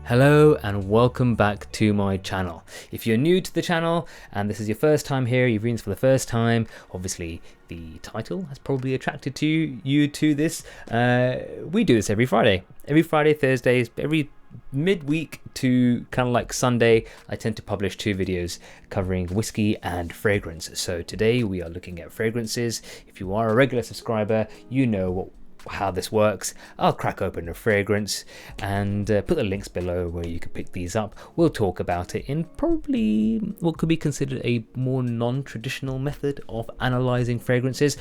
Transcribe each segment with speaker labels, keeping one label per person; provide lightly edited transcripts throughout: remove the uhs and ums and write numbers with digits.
Speaker 1: Hello and welcome back to my channel. If you're new to the channel and this is your first time here, you've been for the first time, obviously the title has probably attracted to you to this. We do this every Friday, Thursdays, every midweek to kind of like Sunday. I tend to publish 2 videos covering whiskey and fragrance. So today we are looking at fragrances. If you are a regular subscriber, you know how this works. I'll crack open a fragrance and put the links below where you can pick these up. We'll talk about it in probably what could be considered a more non-traditional method of analyzing fragrances.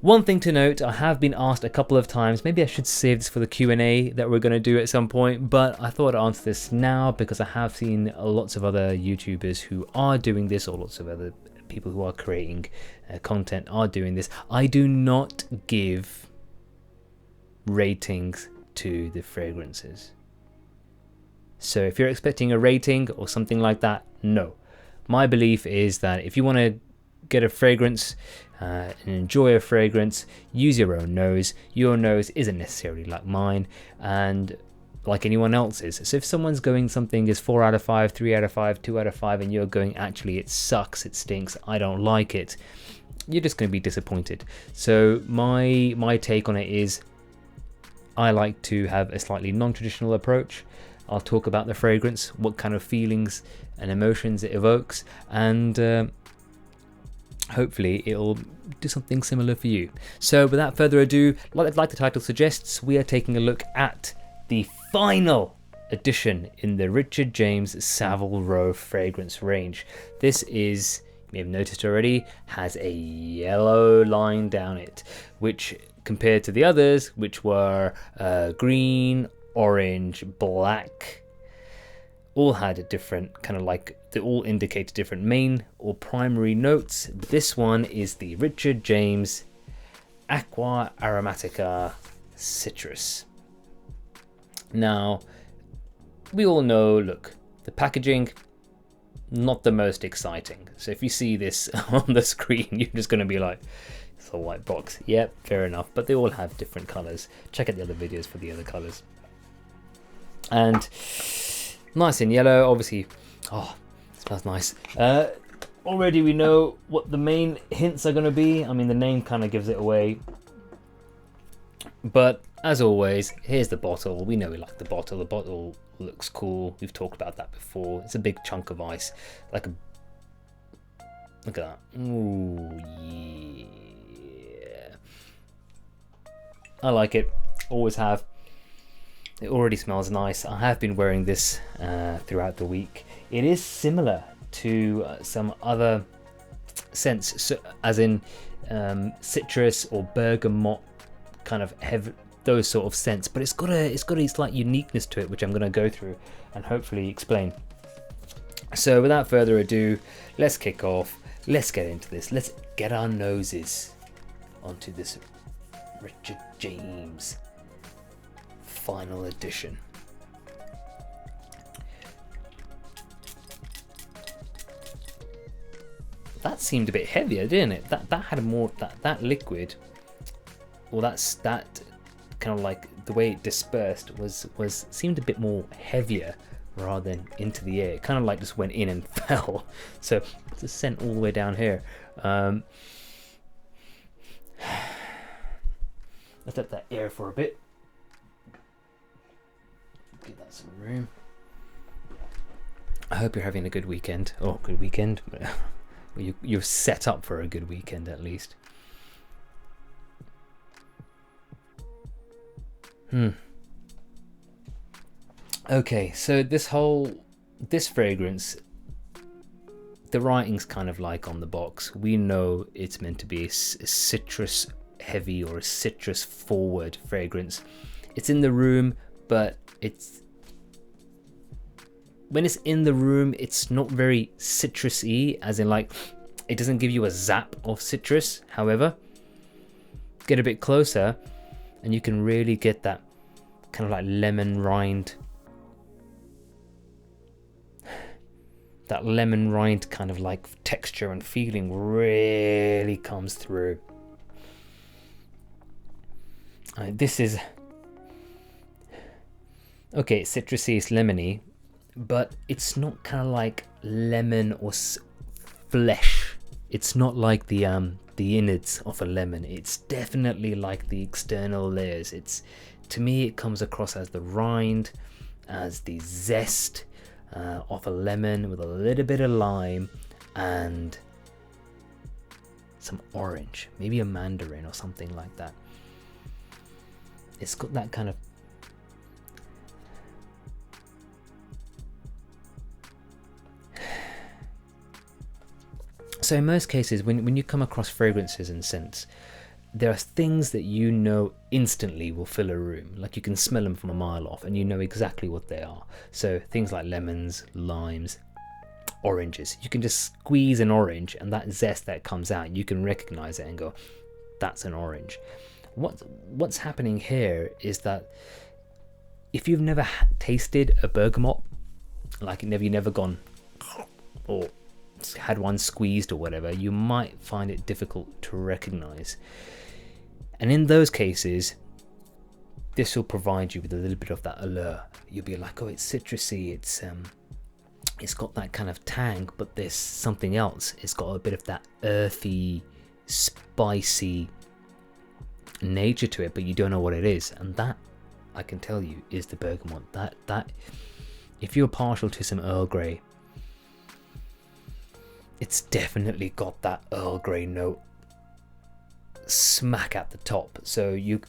Speaker 1: One thing to note, I have been asked a couple of times, maybe I should save this for the Q&A that we're going to do at some point, but I thought I'd answer this now because I have seen lots of other YouTubers who are doing this, or lots of other people who are creating content are doing this. I do not give ratings to the fragrances. So if you're expecting a rating or something like that, no. My belief is that if you want to get a fragrance and enjoy a fragrance, use your own nose. Your nose isn't necessarily like mine and like anyone else's. So if someone's going something is 4 out of 5, 3 out of 5, 2 out of 5, and you're going actually it sucks, it stinks, I don't like it, you're just going to be disappointed. So my take on it is I like to have a slightly non-traditional approach. I'll talk about the fragrance, what kind of feelings and emotions it evokes, and hopefully it'll do something similar for you. So without further ado, like the title suggests, we are taking a look at the final edition in the Richard James Savile Row fragrance range. This is, you may have noticed already, has a yellow line down it, which compared to the others, which were green, orange, black, all had a different kind of like, they all indicate different main or primary notes. This one is the Richard James Aqua Aromatica Citrus. Now, we all know, look, the packaging, not the most exciting. So if you see this on the screen, you're just going to be like, it's a white box. Yep, fair enough. But they all have different colors. Check out the other videos for the other colors. And nice and yellow, obviously. Oh, it smells nice. Already we know what the main hints are going to be. I mean, the name kind of gives it away. But as always, here's the bottle. We know we like the bottle. The bottle looks cool. We've talked about that before. It's a big chunk of ice. Like a... Look at that. Ooh, yeah. I like it. Always have. It already smells nice. I have been wearing this throughout the week. It is similar to some other scents, so, as in citrus or bergamot, kind of heavy, those sort of scents. But it's got a slight uniqueness to it, which I'm going to go through and hopefully explain. So without further ado, let's kick off. Let's get into this. Let's get our noses onto this Richard James final edition. That seemed a bit heavier, didn't it? That had more that liquid, or that kind of like the way it dispersed was seemed a bit more heavier rather than into the air. It kind of like just went in and fell. So it's a scent all the way down here. Let's let that air for a bit. Give that some room. I hope you're having a good weekend. Oh, good weekend. You're set up for a good weekend at least. Okay, so this fragrance, the writing's kind of like on the box. We know it's meant to be a citrus heavy or a citrus forward fragrance. It's in the room, but when it's in the room, it's not very citrusy, as in like it doesn't give you a zap of citrus. However, get a bit closer and you can really get that kind of like lemon rind, that lemon rind kind of like texture and feeling really comes through. This is okay, it's citrusy, it's lemony, but it's not kind of like lemon or flesh. It's not like the innards of a lemon. It's definitely like the external layers. It's, to me, it comes across as the rind, as the zest of a lemon with a little bit of lime and some orange, maybe a mandarin or something like that. It's got that kind of so in most cases when you come across fragrances and scents, there are things that you know instantly will fill a room. Like you can smell them from a mile off and you know exactly what they are. So things like lemons, limes, oranges, you can just squeeze an orange and that zest that comes out, you can recognize it and go, that's an orange. What's happening here is that if you've never tasted a bergamot, like you've never gone or had one squeezed or whatever, you might find it difficult to recognize. And in those cases, this will provide you with a little bit of that allure. You'll be like, oh, it's citrusy, it's got that kind of tang, but there's something else. It's got a bit of that earthy, spicy nature to it, but you don't know what it is. And that, I can tell you, is the bergamot. That if you're partial to some Earl Grey, it's definitely got that Earl Grey note smack at the top. So you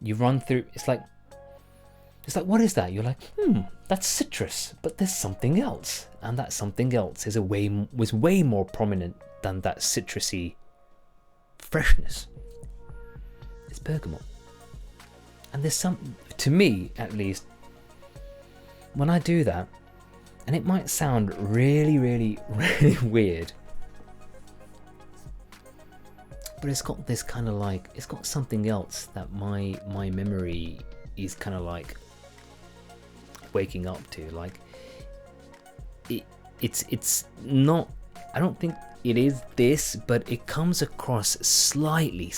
Speaker 1: run through, it's like what is that? You're like, that's citrus, but there's something else, and that something else is was way more prominent than that citrusy freshness. It's bergamot. And there's some, to me at least, when I do that, and it might sound really, really, really weird, but it's got this kind of like, it's got something else that my memory is kind of like waking up to. Like it's not, I don't think it is this, but it comes across slightly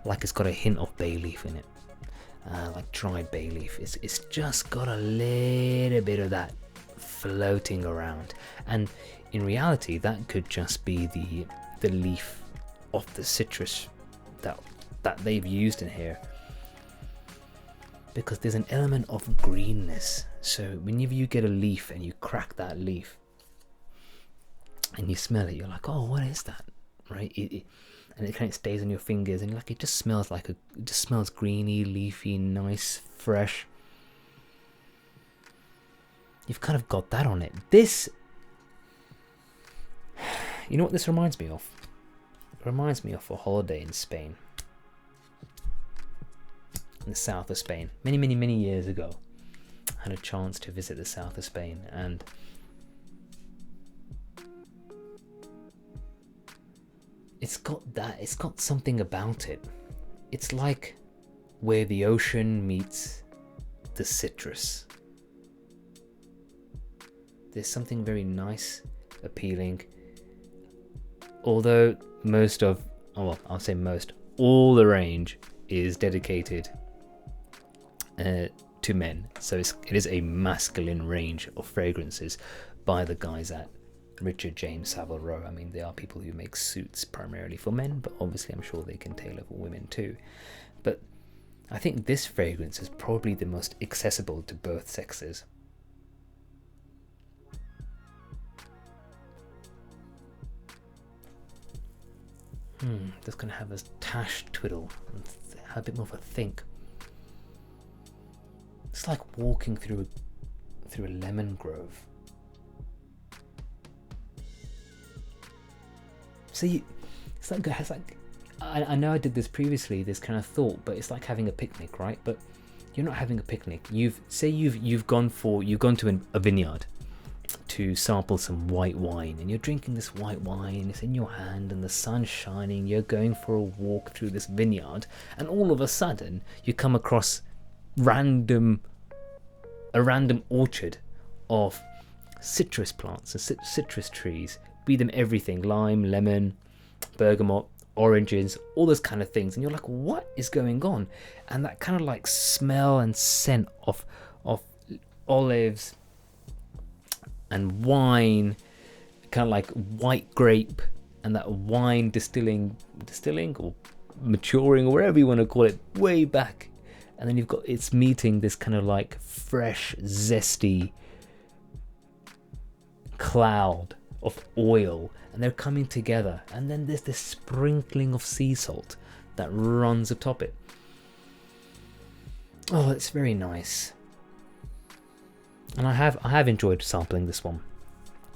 Speaker 1: like it's got a hint of bay leaf in it, like dried bay leaf. It's just got a little bit of that floating around, and in reality that could just be the leaf of the citrus that they've used in here, because there's an element of greenness. So whenever you get a leaf and you crack that leaf and you smell it, you're like, oh, what is that, right? And it kind of stays on your fingers, and like it just smells like it just smells greeny, leafy, nice, fresh. You've kind of got that on it. This, you know what this reminds me of? It reminds me of a holiday in Spain, in the south of Spain, many years ago. I had a chance to visit the south of Spain, and it's got something about it. It's like where the ocean meets the citrus. There's something very nice, appealing. Although all the range is dedicated to men, so it is a masculine range of fragrances by the guys at Richard James Savile. I mean, they are people who make suits primarily for men, but obviously I'm sure they can tailor for women too. But I think this fragrance is probably the most accessible to both sexes. Just gonna have a tash twiddle and have a bit more of a think. It's like walking through a lemon grove. See, it's like I know I did this previously, this kind of thought, but it's like having a picnic, right? But you're not having a picnic. You've gone to a vineyard to sample some white wine, and you're drinking this white wine, it's in your hand and the sun's shining, you're going for a walk through this vineyard, and all of a sudden you come across a random orchard of citrus plants and citrus trees, be them everything: lime, lemon, bergamot, oranges, all those kind of things, and you're like, what is going on? And that kind of like smell and scent of olives and wine, kind of like white grape, and that wine distilling or maturing, or whatever you want to call it, way back. And then it's meeting this kind of like fresh, zesty cloud of oil, and they're coming together, and then there's this sprinkling of sea salt that runs atop it. Oh, it's very nice. And I have enjoyed sampling this one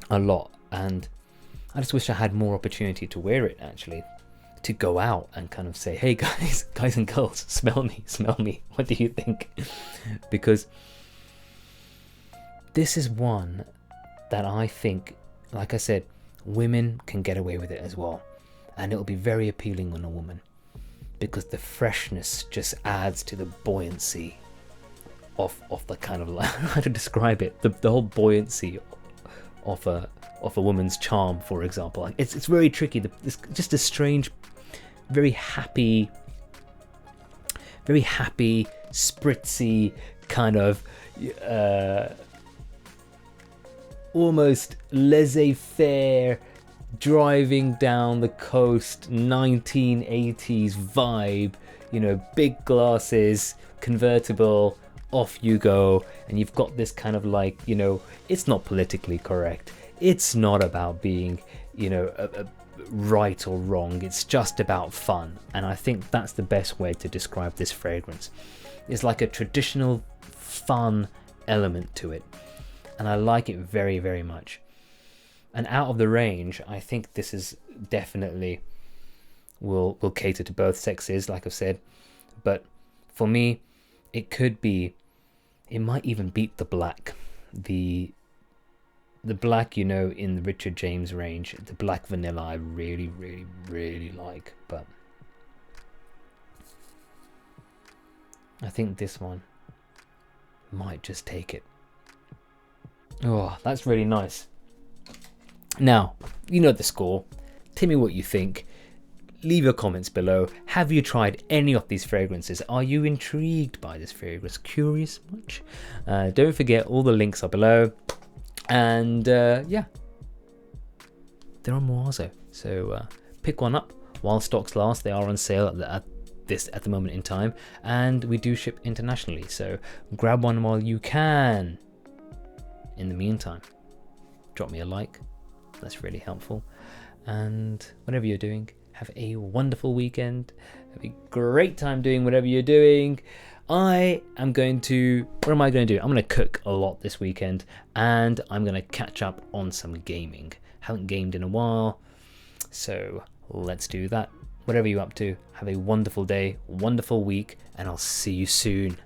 Speaker 1: a lot, and I just wish I had more opportunity to wear it, actually, to go out and kind of say, hey guys and girls, smell me, what do you think? Because this is one that I think, like I said, women can get away with it as well, and it'll be very appealing on a woman, because the freshness just adds to the buoyancy of the kind of, how to describe it, the whole buoyancy of a woman's charm, for example. Like it's very tricky. It's just a strange, very happy, spritzy kind of almost laissez-faire, driving down the coast 1980s vibe, big glasses, convertible, off you go. And you've got this kind of like, it's not politically correct, it's not about being right or wrong, it's just about fun. And I think that's the best way to describe this fragrance. It's like a traditional fun element to it, and I like it very, very much. And out of the range, I think this is definitely will cater to both sexes, like I've said. But for me, it might even beat the black. The black, in the Richard James range, the black vanilla, I really, really, really like. But I think this one might just take it. Oh, that's really nice. Now, you know the score. Tell me what you think. Leave your comments below. Have you tried any of these fragrances? Are you intrigued by this fragrance? Curious much? Don't forget, all the links are below. And yeah, they're on Muazo. So pick one up while stocks last. They are on sale at the moment in time. And we do ship internationally. So grab one while you can. In the meantime, drop me a like. That's really helpful. And whatever you're doing, have a wonderful weekend. Have a great time doing whatever you're doing. What am I going to do? I'm going to cook a lot this weekend, and I'm going to catch up on some gaming. Haven't gamed in a while, so let's do that. Whatever you're up to, have a wonderful day, wonderful week, and I'll see you soon.